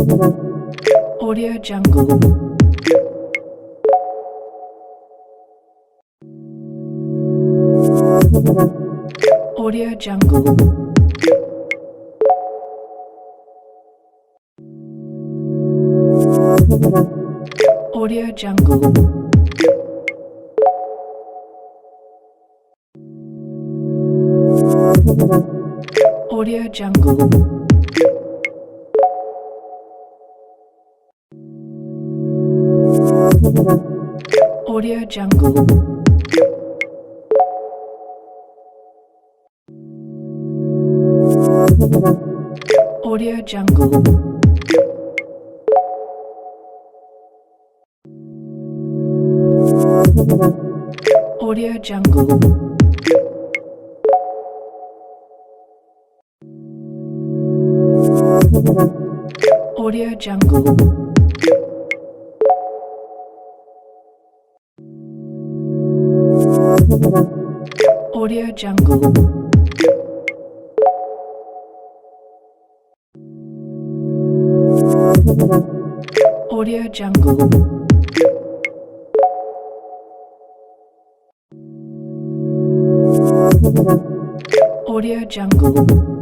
Audio Jungle. Audio Jungle. Audio Jungle. Audio Jungle. Audio Jungle. Audio Jungle. Audio Jungle. Audio Jungle. Audio Jungle. Audio Jungle. Audio Jungle.